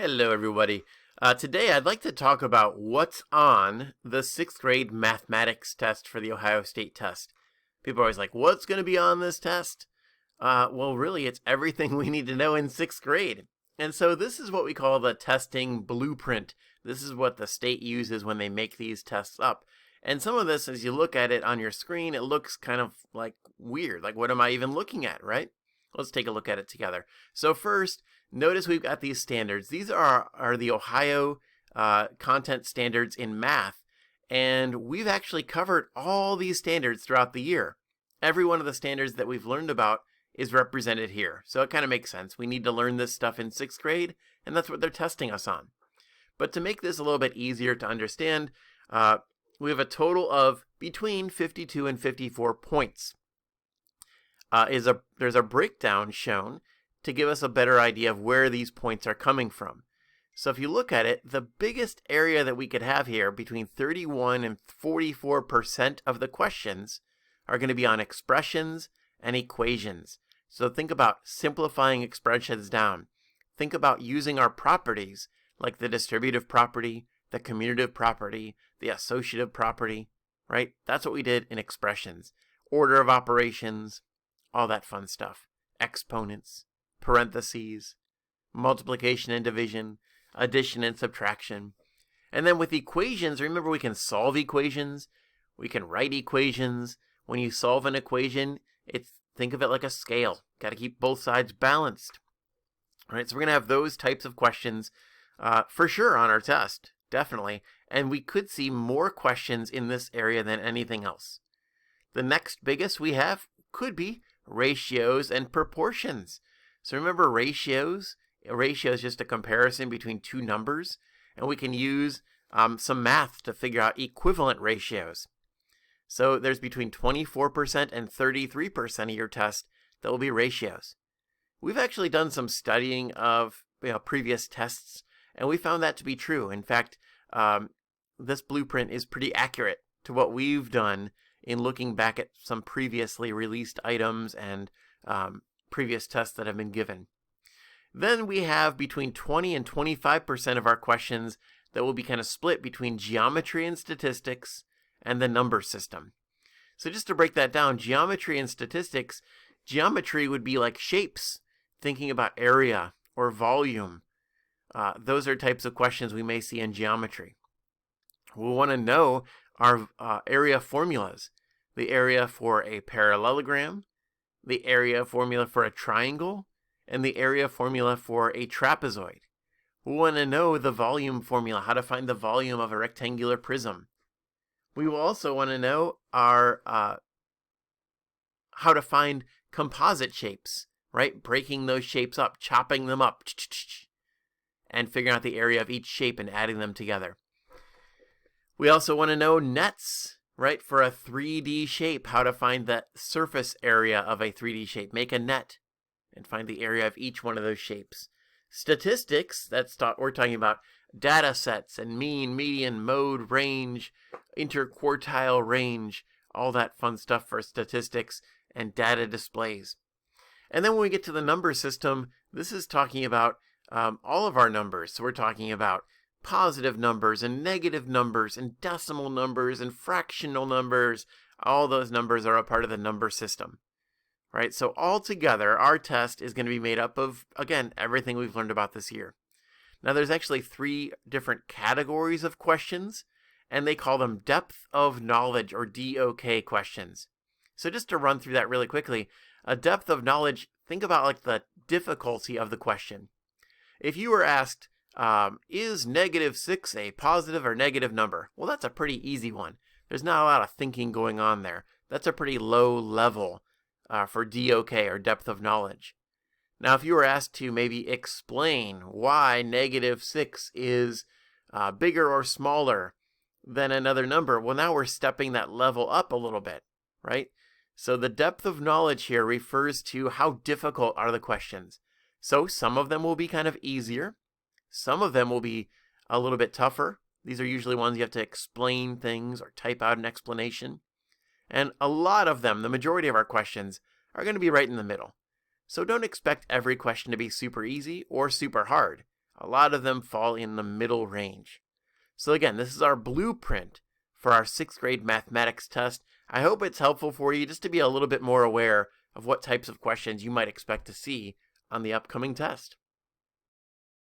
Hello, everybody. Today, I'd like to talk about what's on the 6th grade mathematics test for the Ohio State test. People are always like, what's going to be on this test? Well, really, it's everything we need to know in 6th grade. And so this is what we call the testing blueprint. This is what the state uses when they make these tests up. And some of this, as you look at it on your screen, it looks kind of like weird. Like, what am I even looking at, right? Let's take a look at it together. So first, notice we've got these standards. These are the Ohio content standards in math. And we've actually covered all these standards throughout the year. Every one of the standards that we've learned about is represented here. So it kind of makes sense. We need to learn this stuff in 6th grade, and that's what they're testing us on. But to make this a little bit easier to understand, we have a total of between 52 and 54 points. There's a breakdown shown to give us a better idea of where these points are coming from. So if you look at it, the biggest area that we could have here, between 31 and 44% of the questions, are going to be on expressions and equations. So think about simplifying expressions down. Think about using our properties, like the distributive property, the commutative property, the associative property, right? That's what we did in expressions. Order of operations, all that fun stuff. Exponents, parentheses, multiplication and division, addition and subtraction. And then with equations, remember we can solve equations, we can write equations. When you solve an equation, think of it like a scale. Got to keep both sides balanced. All right, so we're going to have those types of questions for sure on our test, definitely. And we could see more questions in this area than anything else. The next biggest we have could be ratios and proportions. So remember ratios? A ratio is just a comparison between two numbers, and we can use some math to figure out equivalent ratios. So there's between 24% and 33% of your test that will be ratios. We've actually done some studying of previous tests, and we found that to be true. In fact, this blueprint is pretty accurate to what we've done in looking back at some previously released items and previous tests that have been given. Then we have between 20 and 25% of our questions that will be kind of split between geometry and statistics and the number system. So just to break that down, geometry and statistics, geometry would be like shapes, thinking about area or volume. Those are types of questions we may see in geometry. We'll want to know our area formulas, the area for a parallelogram, the area formula for a triangle, and the area formula for a trapezoid. We want to know the volume formula, how to find the volume of a rectangular prism. We will also want to know our how to find composite shapes, right? Breaking those shapes up, chopping them up, and figuring out the area of each shape and adding them together. We also want to know nets, right? For a 3D shape, how to find the surface area of a 3D shape. Make a net and find the area of each one of those shapes. Statistics, we're talking about data sets and mean, median, mode, range, interquartile range, all that fun stuff for statistics and data displays. And then when we get to the number system, this is talking about all of our numbers. So we're talking about positive numbers and negative numbers and decimal numbers and fractional numbers. All those numbers are a part of the number system, right? So altogether, our test is going to be made up of, again, everything we've learned about this year. Now, there's actually 3 different categories of questions, and they call them depth of knowledge, or DOK questions. So just to run through that really quickly, a depth of knowledge, think about like the difficulty of the question. If you were asked, is -6 a positive or negative number? Well, that's a pretty easy one. There's not a lot of thinking going on there. That's a pretty low level for DOK, or depth of knowledge. Now, if you were asked to maybe explain why -6 is bigger or smaller than another number, well, now we're stepping that level up a little bit, right? So the depth of knowledge here refers to how difficult are the questions. So some of them will be kind of easier. Some of them will be a little bit tougher. These are usually ones you have to explain things or type out an explanation. And a lot of them, the majority of our questions, are going to be right in the middle. So don't expect every question to be super easy or super hard. A lot of them fall in the middle range. So again, this is our blueprint for our 6th grade mathematics test. I hope it's helpful for you just to be a little bit more aware of what types of questions you might expect to see on the upcoming test.